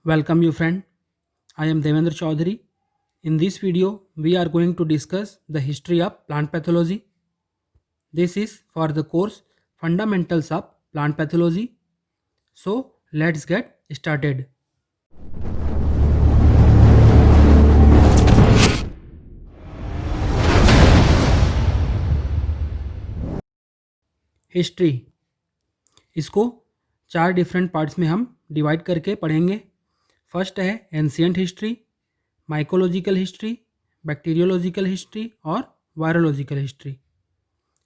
Welcome you friend. I am Devendra Chaudhary. In this video, we are going to discuss the history of plant pathology. This is for the course Fundamentals of Plant Pathology. So, let's get started. History, इसको चार different parts में हम divide करके पढ़ेंगे. First है ancient history, mycological history, bacteriological history और virological history.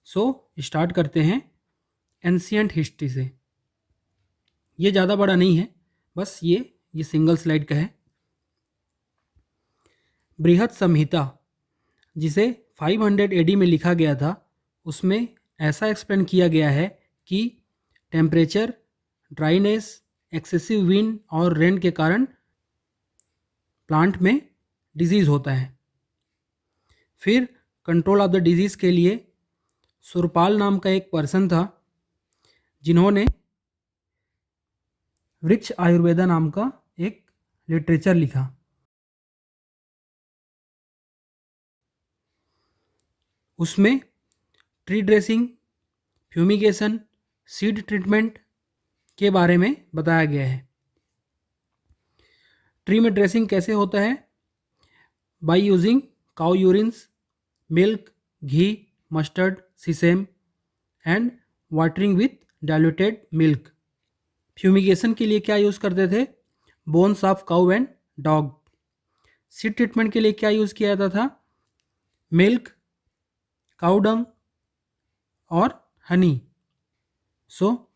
So start करते हैं एंशियंट हिस्ट्री से. ये ज़्यादा बड़ा नहीं है, बस ये सिंगल स्लाइड का है. बृहत संहिता, जिसे 500 एडी में लिखा गया था, उसमें ऐसा एक्सप्लेन किया गया है कि टेम्परेचर, ड्राइनेस, एक्सेसिव विंड और रेन के कारण प्लांट में डिजीज़ होता है. फिर कंट्रोल ऑफ द डिजीज़ के लिए सुरपाल नाम का एक पर्सन था, जिन्होंने वृक्ष आयुर्वेदा नाम का एक लिटरेचर लिखा. उसमें tree dressing, fumigation, seed treatment के बारे में बताया गया है. ट्री में ड्रेसिंग कैसे होता है? By using cow urines, milk, ghee, mustard, sesame and watering with diluted milk. Fumigation के लिए क्या यूज़ करते थे? Bones of cow and dog. Seed treatment के लिए क्या यूज़ किया जाता था? मिल्क, काउ डंग और हनी. सो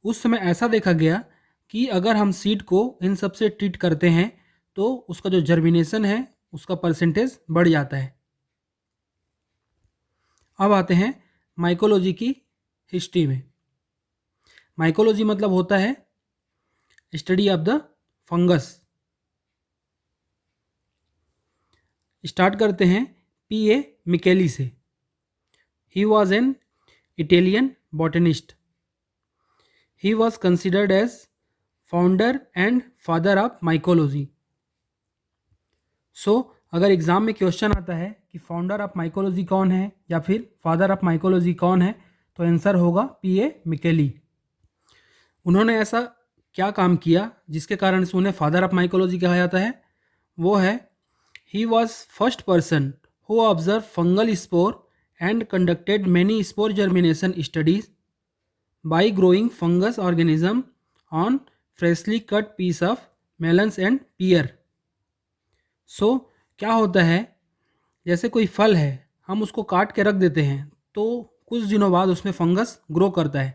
उस समय ऐसा देखा गया कि अगर हम सीड को इन सब से ट्रीट करते हैं तो उसका जो जर्मिनेशन है उसका परसेंटेज बढ़ जाता है. अब आते हैं माइकोलॉजी की हिस्ट्री में. माइकोलॉजी मतलब होता है study of the fungus. Start करते हैं P.A. मिकेली से. He was an Italian botanist. He was considered as founder and father of mycology. So, अगर एग्ज़ाम में क्वेश्चन आता है कि फाउंडर ऑफ माइकोलॉजी कौन है या फिर फादर ऑफ माइकोलॉजी कौन है, तो आंसर होगा P.A. मिकेली. उन्होंने ऐसा क्या काम किया जिसके कारण से उन्हें फादर ऑफ माइकोलॉजी कहा जाता है? वो है he was first person who observe fungal spore and conducted many spore germination studies by growing fungus organism on freshly cut piece of melons and pear. So क्या होता है, जैसे कोई फल है, हम उसको काट के रख देते हैं तो कुछ दिनों बाद उसमें फंगस ग्रो करता है.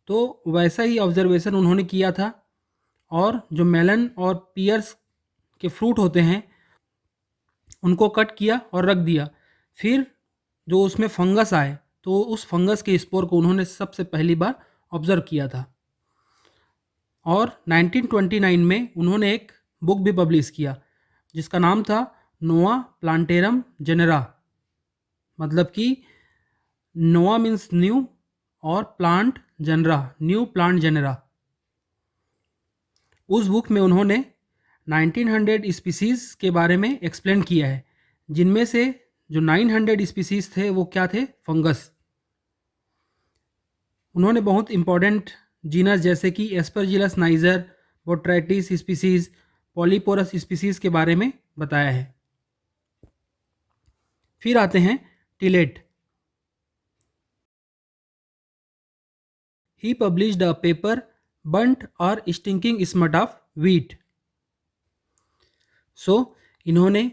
तो वैसा ही ऑब्जर्वेशन उन्होंने किया था और जो मेलन और पियर्स के फ्रूट होते हैं उनको कट किया और रख दिया. फिर जो उसमें फंगस आए तो उस फंगस के स्पोर को उन्होंने सबसे पहली बार ऑब्जर्व किया था. और 1929 में उन्होंने एक बुक भी पब्लिश किया जिसका नाम था नोआ प्लांटेरम जेनेरा. मतलब कि नोआ मीन्स न्यू और plant genera, new plant genera. उस बुक में उन्होंने 1900 स्पीसीज़ के बारे में एक्सप्लेन किया है, जिनमें से जो 900 स्पीसीज़ थे वो क्या थे? फंगस. उन्होंने बहुत इंपॉर्टेंट जीनस जैसे कि Aspergillus niger, Botrytis species, Polyporus species के बारे में बताया है. फिर आते हैं टिलेट. ही पब्लिश्ड अ पेपर बंट और स्टिंकिंग स्मट ऑफ वीट. सो इन्होंने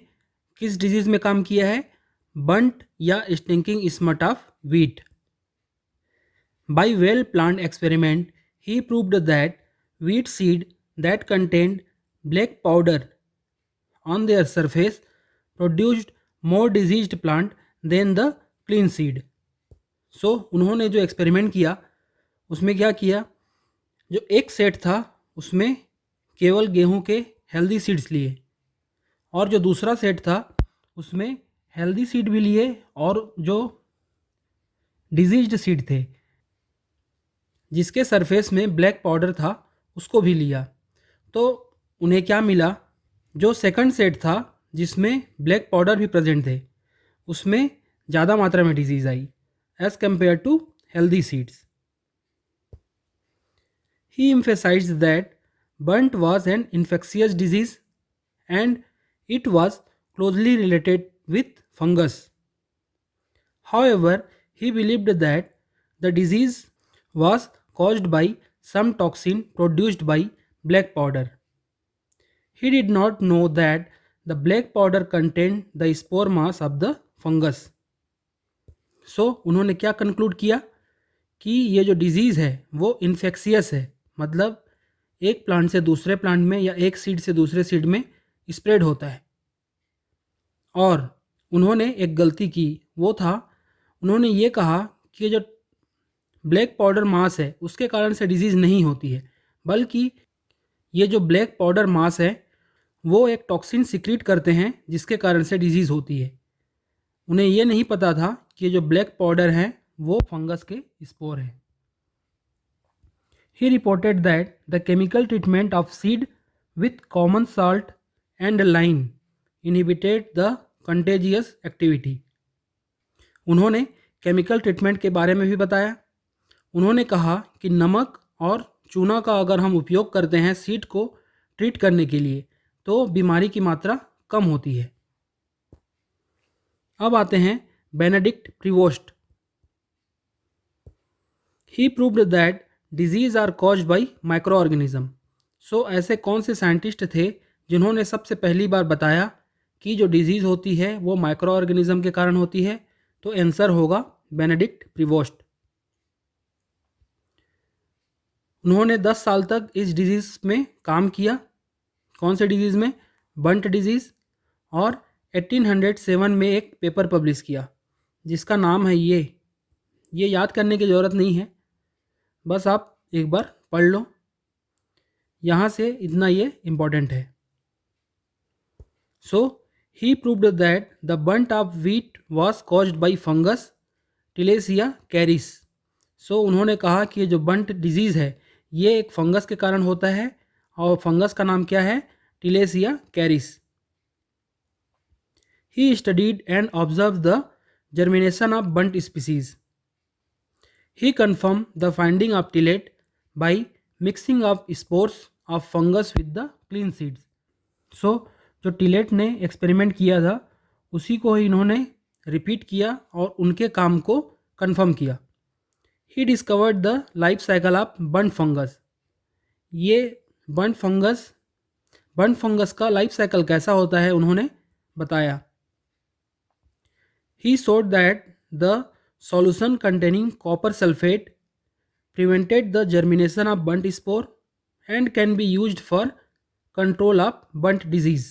किस डिजीज़ में काम किया है? बंट या stinking smut of wheat. By well planned experiment, he proved that wheat seed that contained black powder on their surface produced more diseased plant than the clean seed. So, उन्होंने जो experiment किया उसमें क्या किया, जो एक सेट था उसमें केवल गेहूं के हेल्दी सीड्स लिए और जो दूसरा सेट था उसमें हेल्दी सीड भी लिए और जो डिजीज्ड सीड थे जिसके सरफेस में ब्लैक पाउडर था उसको भी लिया. तो उन्हें क्या मिला, जो सेकंड सेट था जिसमें ब्लैक पाउडर भी प्रेजेंट थे, उसमें ज़्यादा मात्रा में डिजीज़ आई as compare to healthy seeds. He emphasized that burnt was an infectious disease and it was closely related with fungus. However, he believed that the disease was caused by some toxin produced by black powder. He did not know that the black powder contained the spore mass of the fungus. So, उन्होंने क्या conclude किया कि ये जो disease है वो infectious है, मतलब एक प्लांट से दूसरे प्लांट में या एक सीड से दूसरे सीड में स्प्रेड होता है। और उन्होंने एक गलती की, वो था उन्होंने ये कहा कि जो ब्लैक पाउडर मास है उसके कारण से डिजीज़ नहीं होती है, बल्कि ये जो ब्लैक पाउडर मास है वो एक टॉक्सिन सिक्रीट करते हैं जिसके कारण से डिजीज़ होती है। उन्हें ये नहीं पता था कि ये जो ब्लैक पाउडर है वो फंगस के स्पोर है। He reported that the chemical treatment of seed with common salt and lime inhibited the contagious activity. उन्होंने केमिकल ट्रीटमेंट के बारे में भी बताया। उन्होंने कहा कि नमक और चूना का अगर हम उपयोग करते हैं सीड को ट्रीट करने के लिए तो बीमारी की मात्रा कम होती है। अब आते हैं Benedict Prevost. He proved that disease are caused by micro organism. So ऐसे कौन से साइंटिस्ट थे जिन्होंने सबसे पहली बार बताया कि जो डिजीज़ होती है वो माइक्रो ऑर्गेनिज्म के कारण होती है? तो आंसर होगा बेनेडिक्ट प्रीवोस्ट। उन्होंने 10 साल तक इस डिजीज़ में काम किया। कौन से डिजीज़ में? बंट डिजीज़। और 1807 में एक पेपर पब्लिश किया जिसका नाम है ये याद करने की ज़रूरत नहीं है, बस आप एक बार पढ़ लो, यहाँ से इतना ये इम्पॉर्टेंट है। So he proved that the bunt of wheat was caused by fungus Tilletia caries. So उन्होंने कहा कि ये जो बंट डिजीज़ है ये एक फंगस के कारण होता है और फंगस का नाम क्या है? Tilletia caries. He studied and observe the germination of bunt species. He confirmed the finding of tillet by mixing of spores of fungus with the clean seeds. So, जो टिलेट ने एक्सपेरिमेंट किया था उसी को इन्होंने रिपीट किया और उनके काम को कंफर्म किया। He discovered the life cycle of burnt fungus. ये बर्न फंगस का लाइफ साइकिल कैसा होता है उन्होंने बताया। He showed that the solution containing copper sulfate prevented the germination of burnt spore and can be used for control of burnt disease.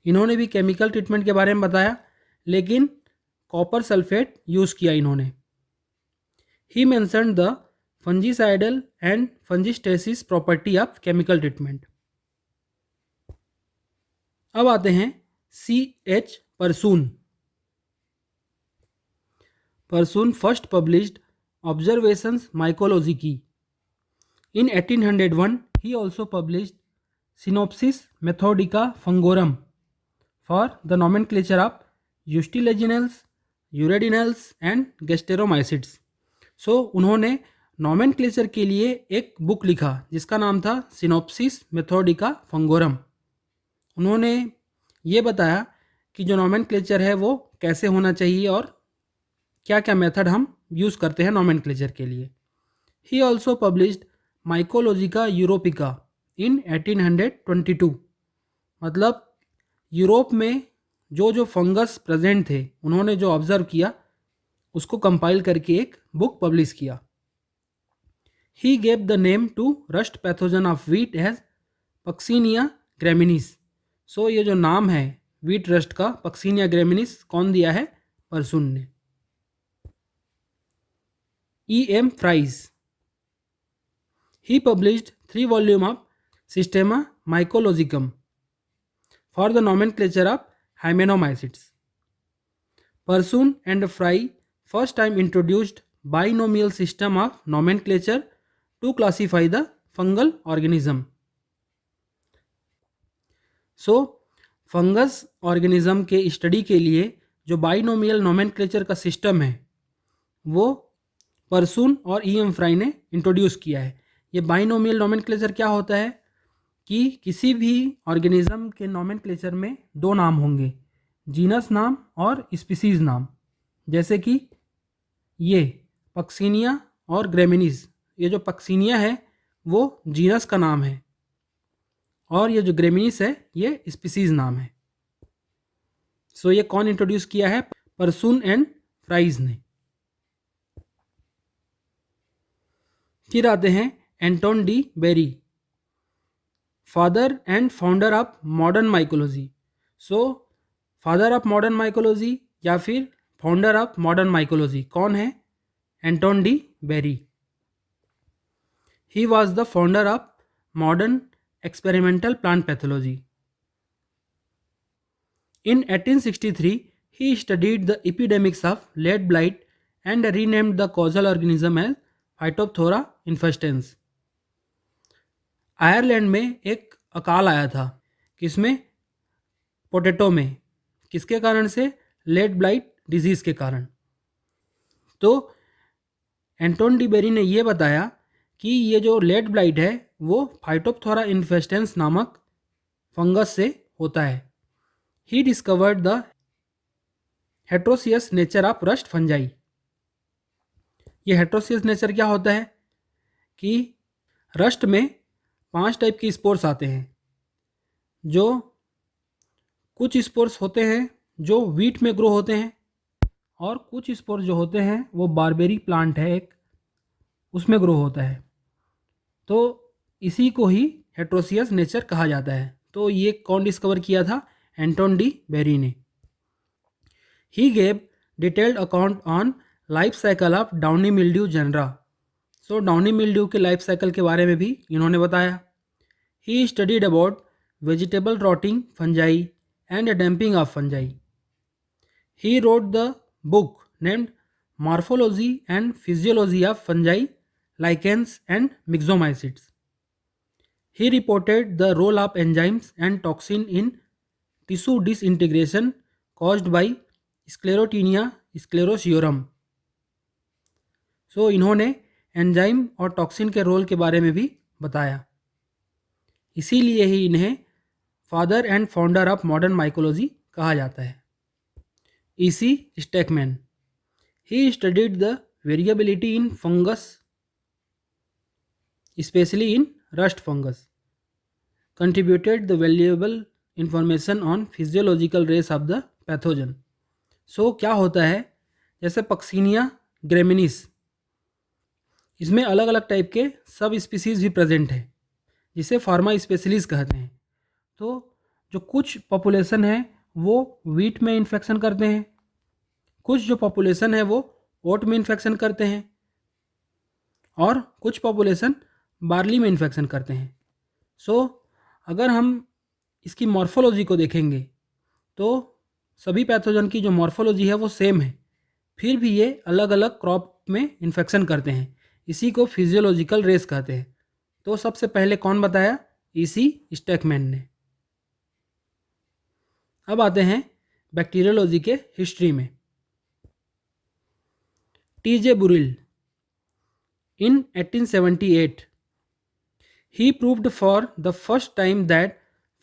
इन्होंने भी chemical treatment के बारे में बताया, लेकिन कॉपर सल्फेट यूज़ किया इन्होंने। He mentioned the fungicidal and fungistasis property of chemical treatment. अब आते हैं C.H. Persoon. Persoon first published observations mycology की। In 1801 he also published Synopsis Methodica Fungorum for the nomenclature of Eustyleginales, Uridinales and Gasteromycetes. So उन्होंने nomenclature के लिए एक book लिखा जिसका नाम था Synopsis Methodica Fungorum। उन्होंने ये बताया कि जो नॉमेनक्लेचर है वो कैसे होना चाहिए और क्या क्या मेथड हम यूज़ करते हैं नॉमेनक्लेचर के लिए। ही ऑल्सो पब्लिश्ड माइकोलॉजिका यूरोपिका इन 1822। मतलब यूरोप में जो फंगस प्रेजेंट थे उन्होंने जो ऑब्जर्व किया उसको कंपाइल करके एक बुक पब्लिश किया। He gave the name to rust pathogen of wheat as Puccinia graminis. So ये जो नाम है वीट रस्ट का पक्सीनिया ग्रेमिनिस कौन दिया है? परसून ने। E.M. Fries. He published 3 volumes of Systema Mycologicum for the nomenclature of Hymenomycetes. Persoon and Fry first time introduced binomial system of nomenclature to classify the fungal organism. So fungus organism के study के लिए जो binomial nomenclature का system है वो परसून और ई.एम. Fry ने introduce किया है। ये बाइनोमियल नोमेनक्लेचर क्या होता है कि किसी भी ऑर्गेनिज्म के नोमेनक्लेचर में दो नाम होंगे, जीनस नाम और स्पीसीज नाम। जैसे कि ये पक्सिनिया और ग्रेमिनीज, ये जो पक्सिनिया है वो जीनस का नाम है और ये जो ग्रेमिनीस है ये स्पीसीज नाम है। सो ये कौन इंट्रोड्यूस किया है? परसून एंड फ्राइज ने। फिर आते हैं Anton de berry, father and founder of modern mycology. So father of modern mycology या फिर फाउंडर ऑफ मॉडर्न माइकोलॉजी कौन है? Anton de berry. He was the founder of modern experimental plant pathology. In 1863, he studied the epidemics of lead blight and renamed the causal organism as Phytophthora infestans. Ireland में एक अकाल आया था, किसमें? Potato में। किसके कारण से? लेड ब्लाइट डिजीज़ के कारण। तो एंटोन डी बेरी ने यह बताया कि ये जो लेड ब्लाइट है वो फाइटोप्थोरा इन्फेस्टेंस नामक फंगस से होता है। He discovered the heteroecious nature of rust fungi. ये हेट्रोसियस नेचर क्या होता है कि रस्ट में 5 टाइप के स्पोर्स आते हैं। जो कुछ स्पोर्स होते हैं जो वीट में ग्रो होते हैं और कुछ स्पोर्स जो होते हैं वो बारबेरी प्लांट है एक, उसमें ग्रो होता है। तो इसी को ही हेट्रोसियस नेचर कहा जाता है। तो ये कौन डिस्कवर किया था? एंटोन डी बेरी ने। He gave detailed account on life cycle of downy mildew genera. So downy mildew के लाइफ साइकिल के बारे में भी इन्होंने बताया। He studied about vegetable rotting fungi and damping off fungi. He wrote the book named morphology and physiology of fungi, lichens and myxomycetes. He reported the role of enzymes and toxin in tissue disintegration caused by Sclerotinia sclerosiorum. So इन्होंने enzyme और toxin के role के बारे में भी बताया। इसीलिए ही इन्हें father and founder of modern mycology कहा जाता है। E.C. Stackman. He studied the variability in fungus, especially in rust fungus, contributed the valuable information on physiological race of the pathogen. So क्या होता है, जैसे पक्सिनिया ग्रेमिनिस, इसमें अलग अलग टाइप के सब स्पीसीज भी प्रेजेंट है जिसे फार्मा स्पेशलिस्ट कहते हैं। तो जो कुछ पॉपुलेशन है वो वीट में इन्फेक्शन करते हैं, कुछ जो पॉपुलेशन है वो ओट में इन्फेक्शन करते हैं और कुछ पॉपुलेशन बार्ली में इन्फेक्शन करते हैं। सो अगर हम इसकी मॉर्फोलॉजी को देखेंगे तो सभी पैथोजन की जो मॉर्फोलॉजी है वो सेम है, फिर भी ये अलग अलग क्रॉप में इन्फेक्शन करते हैं। इसी को फिजियोलॉजिकल रेस कहते हैं। तो सबसे पहले कौन बताया? E.C. स्टैकमैन ने। अब आते हैं बैक्टीरियोलॉजी के हिस्ट्री में। T.J. बुरिल in 1878 he proved for the first time that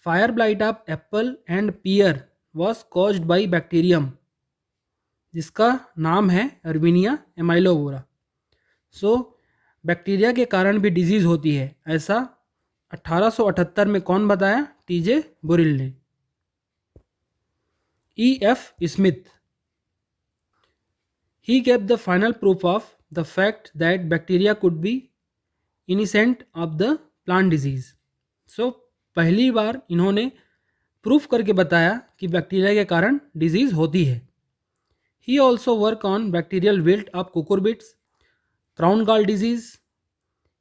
fire blight of apple and pear was caused by bacterium जिसका नाम है अर्बिनिया एमाइलोवोरा। सो बैक्टीरिया के कारण भी डिजीज़ होती है, ऐसा 1878 में कौन बताया? टीजे बुरिल ने। E.F. Smith he gave the final proof of the fact that bacteria could be innocent of the plant disease. So पहली बार इन्होंने प्रूफ करके बताया कि बैक्टीरिया के कारण डिजीज़ होती है। He also work on bacterial wilt of cucurbits, crown gall disease.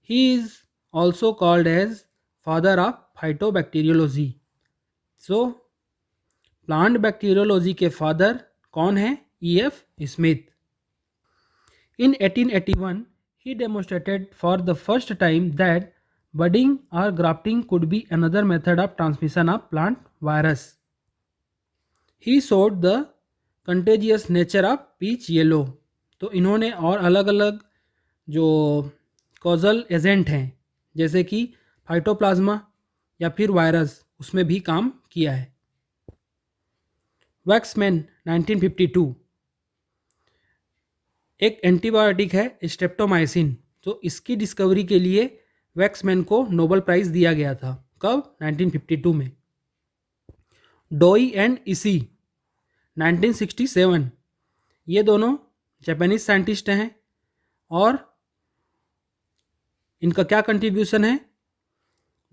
He is also called as father of phytobacteriology. So plant bacteriology के फादर कौन है? E.F. Smith. In 1881, he demonstrated for the first time that Budding or grafting could be another method of transmission of plant virus. He showed the contagious nature of peach yellow. तो इन्होंने और अलग अलग जो causal agent हैं जैसे कि phytoplasma या फिर वायरस उसमें भी काम किया है. वैक्समैन 1952 एक एंटीबायोटिक है स्ट्रेप्टोमाइसिन. तो इसकी डिस्कवरी के लिए वैक्समैन को नोबेल प्राइज़ दिया गया था. कब? 1952 में. डोई एंड इसी 1967. ये दोनों जापानीज साइंटिस्ट हैं और इनका क्या कंट्रीब्यूशन है?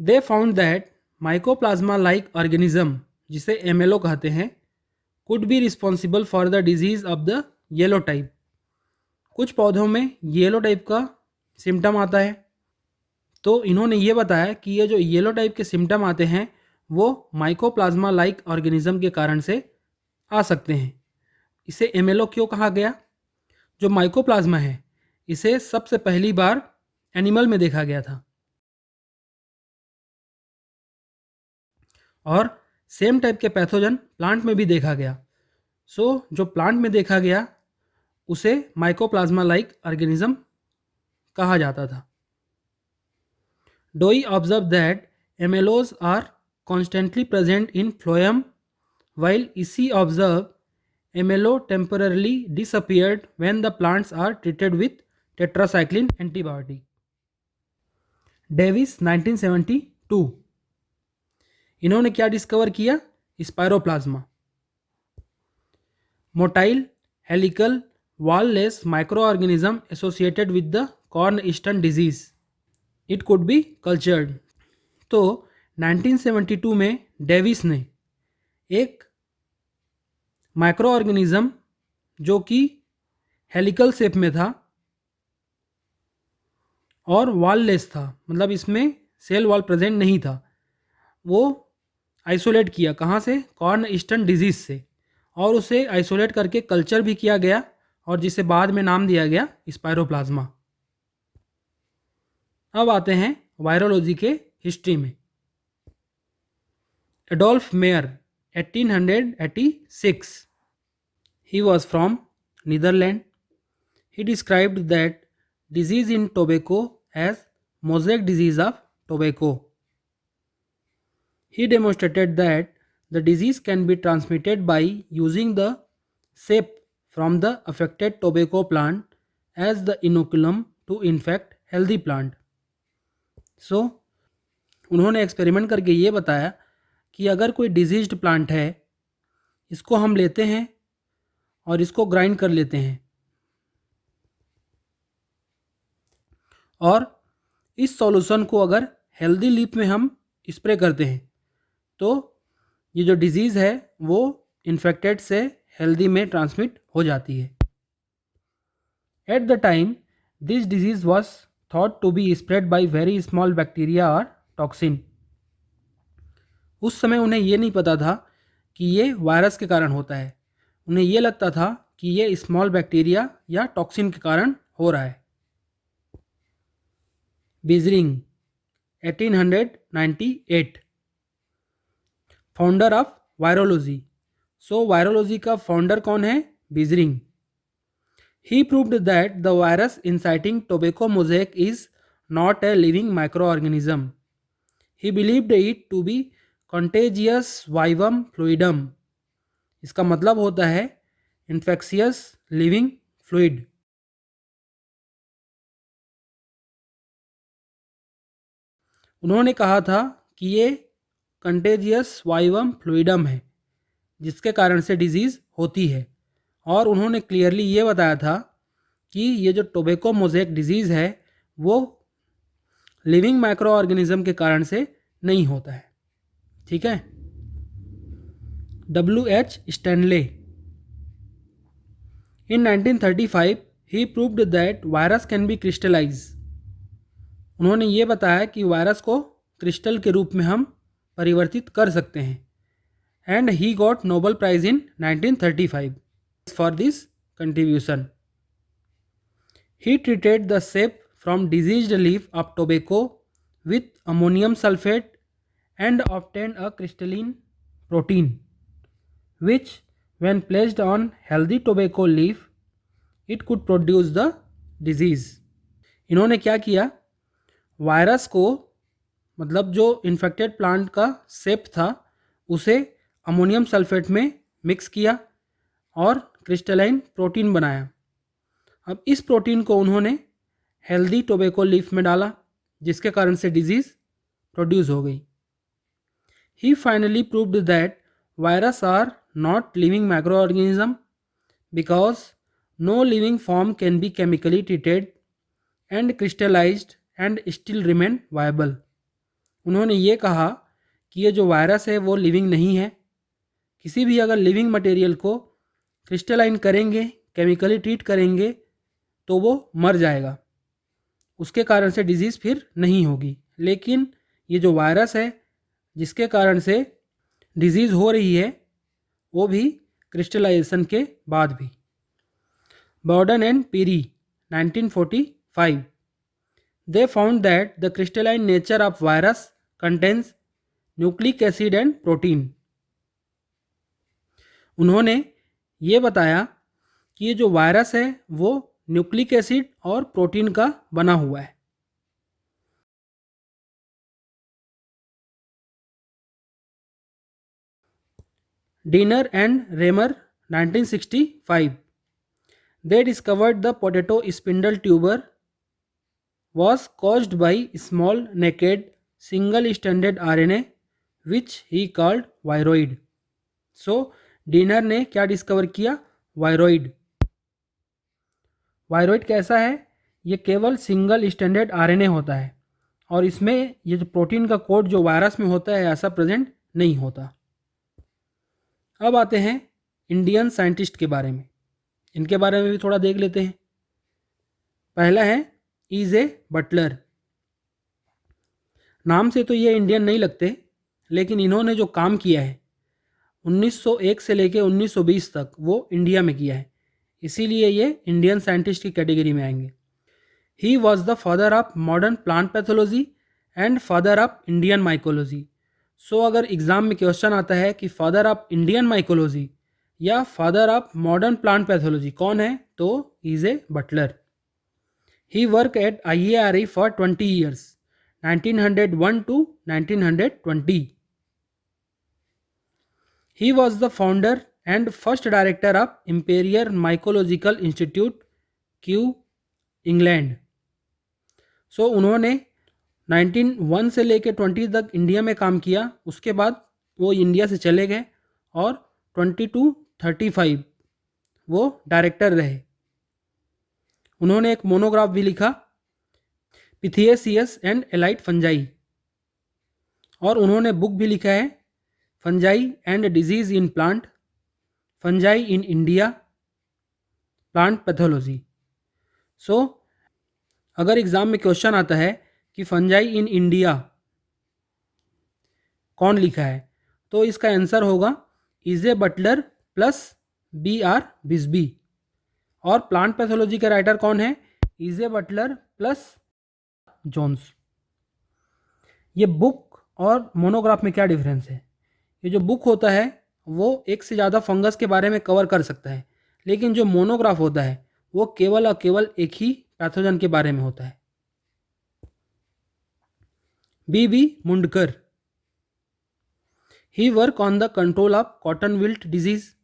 दे found that mycoplasma like organism जिसे एमएलओ कहते हैं could be responsible for the disease of the yellow type. कुछ पौधों में येलो टाइप का सिम्टम आता है. तो इन्होंने ये बताया कि ये जो येलो टाइप के सिम्टम आते हैं वो माइकोप्लाज्मा लाइक ऑर्गेनिज्म के कारण से आ सकते हैं. इसे एमएलओ क्यों कहा गया? जो माइकोप्लाज्मा है इसे सबसे पहली बार एनिमल में देखा गया था और सेम टाइप के पैथोजन प्लांट में भी देखा गया. सो जो प्लांट में देखा गया उसे माइकोप्लाज्मा लाइक ऑर्गेनिज्म कहा जाता था. Doi observe that MLOs are constantly present in phloem while Ishii observe MLO temporarily disappeared when the plants are treated with tetracycline antibiotic. Davis 1972 इन्होंने क्या डिस्कवर किया? Spiroplasma. Motile helical wall-less micro organism associated with the corn eastern disease. It could be cultured. तो 1972 में Davis ने एक micro organism जो कि helical shape में था और वॉल-लेस था, मतलब इसमें सेल वॉल प्रेजेंट नहीं था, वो आइसोलेट किया. कहाँ से? कॉर्न ईस्टर्न डिजीज से. और उसे आइसोलेट करके कल्चर भी किया गया और जिसे बाद में नाम दिया गया स्पायरोप्लाज्मा. अब आते हैं वायरोलॉजी के हिस्ट्री में. Adolf mayor 1886. He was from Netherlands. He described that disease in tobacco as mosaic disease of tobacco. He demonstrated that the disease can be transmitted by using the sap from the affected tobacco plant as the inoculum to infect healthy plant. So, उन्होंने experiment करके ये बताया कि अगर कोई diseased plant है इसको हम लेते हैं और इसको ग्राइंड कर लेते हैं और इस सॉल्यूशन को अगर हेल्दी लीफ में हम स्प्रे करते हैं तो ये जो डिजीज़ है वो इन्फेक्टेड से हेल्दी में ट्रांसमिट हो जाती है. At the time this disease was thought to be spread by very small bacteria और टॉक्सिन. उस समय उन्हें ये नहीं पता था कि ये वायरस के कारण होता है. उन्हें ये लगता था कि ये स्मॉल बैक्टीरिया या टॉक्सिन के कारण हो रहा है. Beijerinck 1898 founder of virology. So virology का फाउंडर कौन है? Beijerinck. He proved that the virus inciting tobacco mosaic is not a living micro organism. He believed it to be contagium vivum fluidum. इसका मतलब होता है इन्फेक्शियस लिविंग फ्लूइड. उन्होंने कहा था कि ये कंटेजियस वाइवम फ्लूइडम है जिसके कारण से डिजीज़ होती है. और उन्होंने क्लियरली ये बताया था कि ये जो टोबैको मोज़ेक डिजीज़ है वो लिविंग माइक्रो ऑर्गेनिज्म के कारण से नहीं होता है. ठीक है. W.H. Stanley. In 1935, he proved that virus can be crystallized. उन्होंने ये बताया कि वायरस को क्रिस्टल के रूप में हम परिवर्तित कर सकते हैं. And he got Nobel prize in 1935 for this contribution. He treated the sap from diseased leaf of tobacco with ammonium sulfate and obtained a crystalline protein which when placed on healthy tobacco leaf it could produce the disease. इन्होंने क्या किया, virus को मतलब जो infected plant का सेप था उसे ammonium sulphate में मिक्स किया और क्रिस्टलाइन प्रोटीन बनाया। अब इस प्रोटीन को उन्होंने हेल्दी टोबैको लीफ में डाला जिसके कारण से डिजीज प्रोड्यूस हो गई। He finally proved that virus are not living micro organism because no living form can be chemically treated and crystallised and still remain viable. उन्होंने ये कहा कि ये जो वायरस है वो लिविंग नहीं है, किसी भी अगर लिविंग मटेरियल को क्रिस्टलाइन करेंगे, केमिकली ट्रीट करेंगे तो वो मर जाएगा, उसके कारण से डिजीज़ फिर नहीं होगी। लेकिन ये जो वायरस है जिसके कारण से डिजीज़ हो रही है वो भी क्रिस्टलाइजेशन के बाद भी। Bawden and Pirie 1945 they found that the crystalline nature of virus contains nucleic acid and protein. उन्होंने ये बताया कि ये जो वायरस है वो न्यूक्लिक एसिड और प्रोटीन का बना हुआ है। Diener and Raymer 1965 they discovered the potato spindle tuber was caused by small naked single stranded RNA which he called viroid. So dinner ने क्या डिस्कवर किया, वायरॉइड। वायरॉइड कैसा है, ये केवल सिंगल स्टैंडर्ड आरएनए होता है और इसमें ये जो प्रोटीन का कोड जो वायरस में होता है ऐसा प्रेजेंट नहीं होता। अब आते हैं इंडियन साइंटिस्ट के बारे में, इनके बारे में भी थोड़ा देख लेते हैं। पहला है E.J. बटलर। नाम से तो ये इंडियन नहीं लगते, लेकिन इन्होंने जो काम किया है 1901 से लेके 1920 तक वो इंडिया में किया है, इसीलिए ये इंडियन साइंटिस्ट की कैटेगरी में आएंगे। He was the father of modern plant pathology and father of Indian mycology. So अगर एग्जाम में क्वेश्चन आता है कि फादर ऑफ इंडियन माइकोलॉजी या father of modern plant pathology कौन है, तो E.J. Butler. He work at IARE for 20 years 1901 to 1920। He was the founder and first director of Imperial Mycological Institute, Kew, England. So उन्होंने 1901 से लेकर 20 तक India में काम किया, उसके बाद वो इंडिया से चले गए और 20 to 35 वो डायरेक्टर रहे। उन्होंने एक मोनोग्राफ भी लिखा, पिथियेसियस एंड एलाइट फंजाई, और उन्होंने बुक भी लिखा है fungi and disease in plant, fungi in India, plant pathology. So अगर एग्जाम में क्वेश्चन आता है कि फंजाई इन इंडिया कौन लिखा है, तो इसका आंसर होगा E.J. Butler plus B.R. Bisby. और प्लांट पैथोलॉजी के राइटर कौन है, E.J. Butler plus Jones. ये बुक और मोनोग्राफ में क्या डिफरेंस है, ये जो बुक होता है वो एक से ज़्यादा फंगस के बारे में कवर कर सकता है, लेकिन जो मोनोग्राफ होता है वो केवल और केवल एक ही पैथोजन के बारे में होता है। B.B. Mundkar. He work on the control of cotton wilt disease.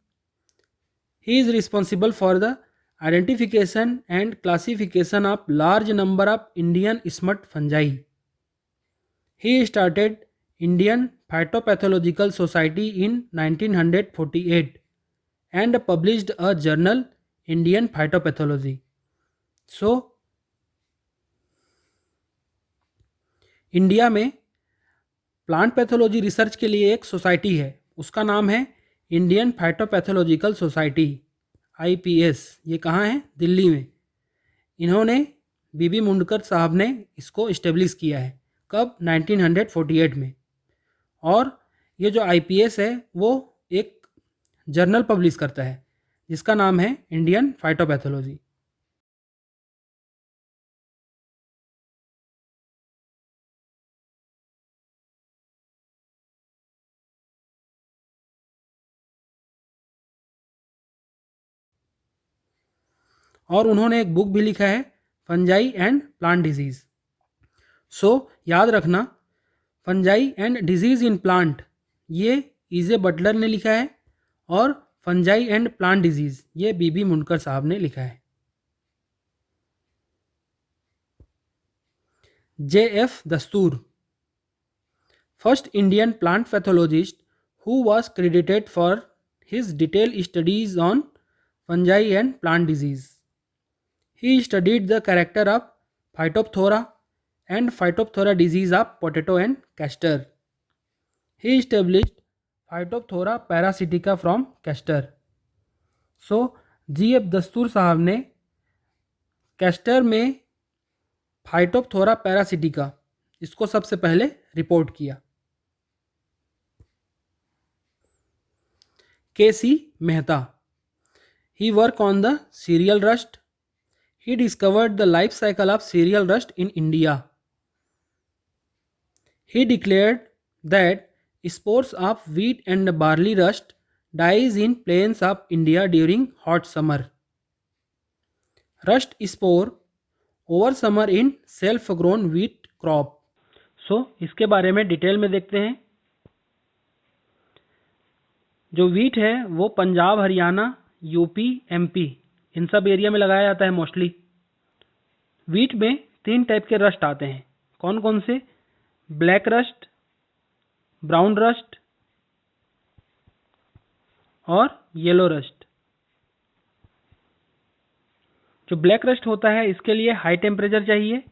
He is responsible for the identification and classification of large number of Indian smut fungi. He started Indian Phytopathological Society in 1948 and published a journal Indian Phytopathology. So, India में plant pathology research के लिए एक society है, उसका नाम है Indian फाइटोपैथोलॉजिकल society, IPS। ये कहाँ है, दिल्ली में। इन्होंने B.B. मुंडकर साहब ने इसको इस्टेब्लिश किया है, कब, 1948 में। और ये जो IPS है वो एक जर्नल पब्लिश करता है जिसका नाम है इंडियन फाइटोपैथोलॉजी। और उन्होंने एक बुक भी लिखा है फंजाई एंड प्लांट डिजीज़। सो याद रखना, fungi and disease in plant ये इजे बटलर ने लिखा है और फंजाई एंड प्लांट डिजीज़ ये बीबी मुनकर साहब ने लिखा है। J.F. दस्तूर, first Indian plant pathologist who was credited for his detailed studies on fungi and plant disease. He studied the character of Phytophthora and Phytophthora disease of potato and castor. He established Phytophthora parasitica from castor. So, G.F. दस्तूर साहब ने castor में Phytophthora पैरासिटिका इसको सबसे पहले report किया। K.C. Mehta, he worked on the cereal rust. He discovered the life cycle of cereal rust in India. He declared that spores of wheat and barley rust dies in plains of India during hot summer. Rust spore over summer in self-grown wheat crop. So, इसके बारे में detail में देखते हैं। जो wheat है वो Punjab, Haryana, UP, MP इन सब एरिया में लगाया जाता है मोस्टली। वीट में 3 टाइप के रस्ट आते हैं। कौन कौन से? ब्लैक रस्ट, ब्राउन रस्ट और येलो रस्ट। जो ब्लैक रस्ट होता है इसके लिए हाई टेम्परेचर चाहिए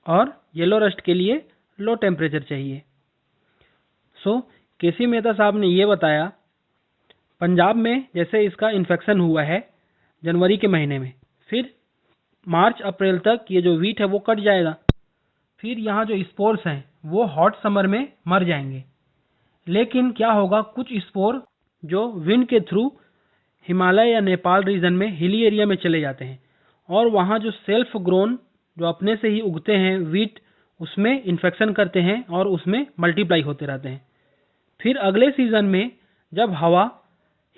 और येलो रस्ट के लिए लो टेम्परेचर चाहिए। सो केसी मेहता साहब ने ये बताया, पंजाब में जैसे इसका इन्फेक्शन हुआ है जनवरी के महीने में, फिर मार्च अप्रैल तक ये जो वीट है वो कट जाएगा। फिर यहाँ जो स्पोर्स हैं वो हॉट समर में मर जाएंगे। लेकिन क्या होगा, कुछ स्पोर जो विंड के थ्रू हिमालय या नेपाल रीजन में हिली एरिया में चले जाते हैं और वहाँ जो सेल्फ ग्रोन जो अपने से ही उगते हैं वीट उसमें इन्फेक्शन करते हैं और उसमें मल्टीप्लाई होते रहते हैं। फिर अगले सीज़न में जब हवा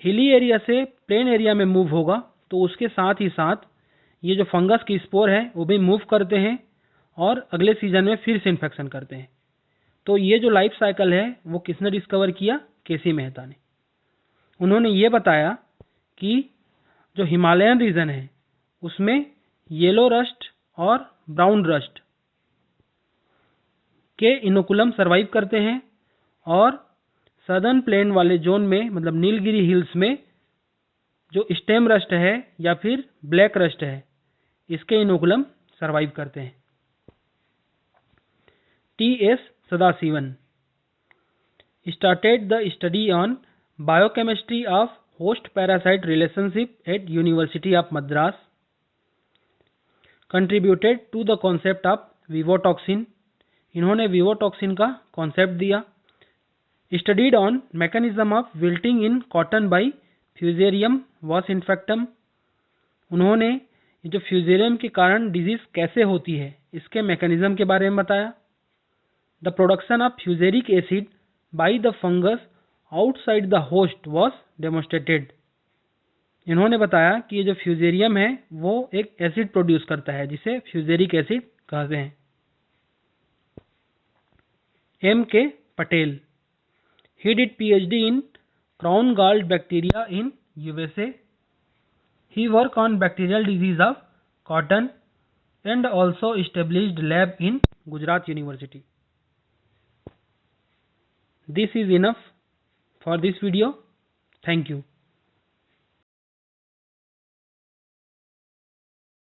हिली एरिया से प्लेन एरिया में मूव होगा तो उसके साथ ही साथ ये जो फंगस की स्पोर है वो भी मूव करते हैं और अगले सीज़न में फिर से इन्फेक्शन करते हैं। तो ये जो लाइफ साइकिल है वो किसने डिस्कवर किया? केसी मेहता ने। उन्होंने ये बताया कि जो हिमालयन रीजन है उसमें येलो रस्ट और ब्राउन रस्ट के इनोकुलम सर्वाइव करते हैं और सदर्न प्लेन वाले जोन में मतलब नीलगिरी हिल्स में जो स्टेम रस्ट है या फिर ब्लैक रस्ट है इसके इनोकुलम सर्वाइव करते हैं। T.S. Sadasivan started the study on biochemistry of host parasite relationship at University of Madras, contributed to the concept of vivotoxin. इन्होंने विवोटॉक्सिन का कॉन्सेप्ट दिया। Studied on mechanism of wilting in cotton by Fusarium वॉस इन्फेक्टम। उन्होंने जो fusarium के कारण disease कैसे होती है इसके मैकेनिज्म के बारे में बताया। The production of fusaric acid by the fungus outside the host was demonstrated. इन्होंने बताया कि ये जो फ्यूजेरियम है वो एक एसिड प्रोड्यूस करता है जिसे फ्यूजेरिक एसिड कहते हैं। M.K. Patel, he did PhD in crown gall bacteria in USA. He worked on bacterial disease of cotton and also established lab in Gujarat University. This is enough for this video. Thank you.